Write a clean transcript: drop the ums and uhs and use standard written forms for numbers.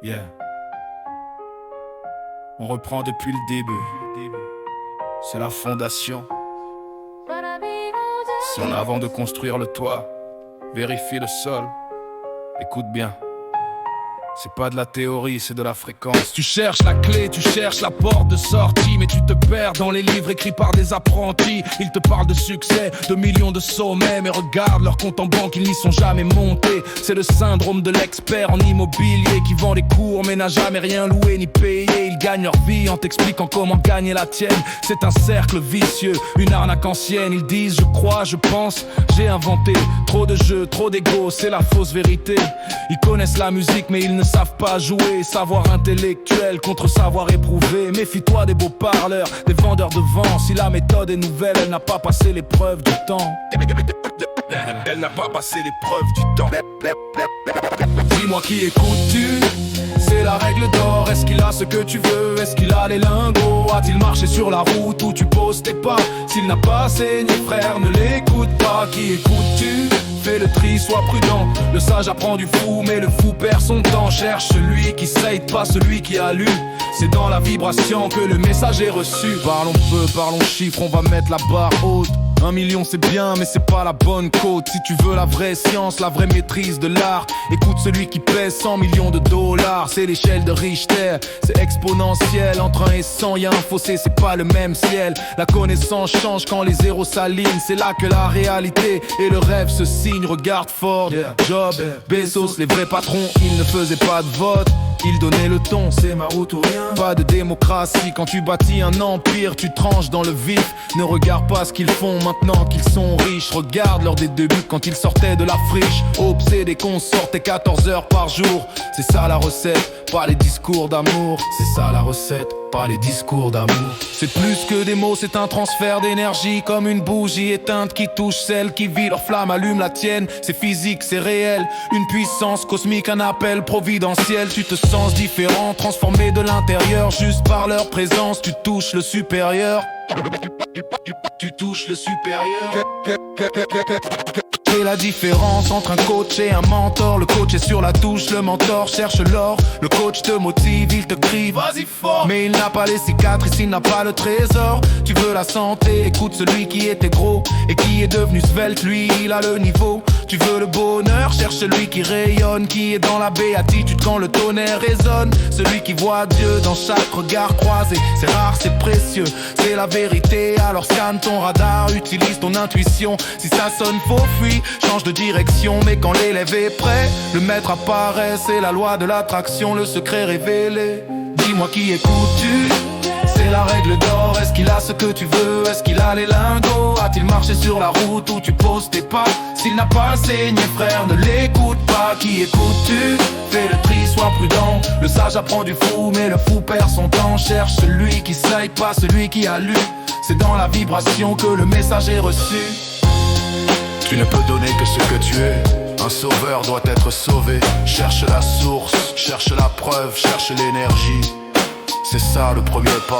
Yeah. On reprend depuis le début. C'est la fondation. C'est en avant de construire le toit. Vérifie le sol. Écoute bien. C'est pas de la théorie, c'est de la fréquence. Tu cherches la clé, tu cherches la porte de sortie, mais tu te perds dans les livres écrits par des apprentis. Ils te parlent de succès, de millions de sommets, mais regarde leur compte en banque, ils n'y sont jamais montés. C'est le syndrome de l'expert en immobilier qui vend des cours mais n'a jamais rien loué ni payé. Ils gagnent leur vie en t'expliquant comment gagner la tienne. C'est un cercle vicieux, une arnaque ancienne. Ils disent je crois, je pense, j'ai inventé. Trop de jeux, trop d'ego, c'est la fausse vérité. Ils connaissent la musique mais ils ne savent pas jouer. Savoir intellectuel contre savoir éprouvé. Méfie-toi des beaux parleurs, des vendeurs de vent. Si la méthode est nouvelle, elle n'a pas passé l'épreuve du temps. Elle n'a pas passé l'épreuve du temps. Dis-moi qui écoutes-tu? C'est la règle d'or, est-ce qu'il a ce que tu veux? Est-ce qu'il a les lingots? A-t-il marché sur la route où tu poses tes pas? S'il n'a pas saigné frère, ne l'écoute pas. Qui écoutes-tu? Fais le tri, sois prudent. Le sage apprend du fou, mais le fou perd son temps. Cherche celui qui sait, pas celui qui a lu. C'est dans la vibration que le message est reçu. Parlons peu, parlons chiffres, on va mettre la barre haute. 1 million c'est bien mais c'est pas la bonne côte. Si tu veux la vraie science, la vraie maîtrise de l'art, écoute celui qui pèse 100 millions de dollars. C'est l'échelle de Richter, c'est exponentiel. Entre 1 et 100 y'a un fossé, c'est pas le même ciel. La connaissance change quand les zéros s'alignent. C'est là que la réalité et le rêve se signent. Regarde Ford, Job, Bezos, les vrais patrons. Ils ne faisaient pas de vote, ils donnaient le ton. C'est ma route ou rien. Pas de démocratie, quand tu bâtis un empire, tu tranches dans le vif. Ne regarde pas ce qu'ils font maintenant qu'ils sont riches. Regarde-leur des débuts quand ils sortaient de la friche. Obsédés qu'on sortait 14 heures par jour. C'est ça la recette, pas les discours d'amour. C'est ça la recette, pas les discours d'amour. C'est plus que des mots, c'est un transfert d'énergie. Comme une bougie éteinte qui touche celle qui vit. Leur flamme allume la tienne, c'est physique, c'est réel. Une puissance cosmique, un appel providentiel. Tu te sens différent, transformé de l'intérieur. Juste par leur présence, tu touches le supérieur. Tu touches le supérieur. C'est la différence entre un coach et un mentor. Le coach est sur la touche, le mentor cherche l'or. Le coach te motive, il te crie vas-y fort. Mais il n'a pas les cicatrices, il n'a pas le trésor. Tu veux la santé, écoute celui qui était gros et qui est devenu svelte, lui il a le niveau. Tu veux le bonheur, cherche celui qui rayonne, qui est dans la béatitude quand le tonnerre résonne. Celui qui voit Dieu dans chaque regard croisé. C'est rare, c'est précieux, c'est la vérité. Alors scanne ton radar, utilise ton intuition. Si ça sonne faux, fuis, change de direction. Mais quand l'élève est prêt, le maître apparaît. C'est la loi de l'attraction, le secret révélé. Dis-moi qui écoutes-tu? C'est la règle d'or, est-ce qu'il a ce que tu veux? Est-ce qu'il a les lingots? A-t-il marché sur la route où tu poses tes pas? S'il n'a pas saigné frère, ne l'écoute pas. Qui écoutes-tu? Fais le tri, sois prudent. Le sage apprend du fou, mais le fou perd son temps. Cherche celui qui sait, pas celui qui a lu. C'est dans la vibration que le message est reçu. Tu ne peux donner que ce que tu es. Un sauveur doit être sauvé. Cherche la source, cherche la preuve, cherche l'énergie. C'est ça le premier pas.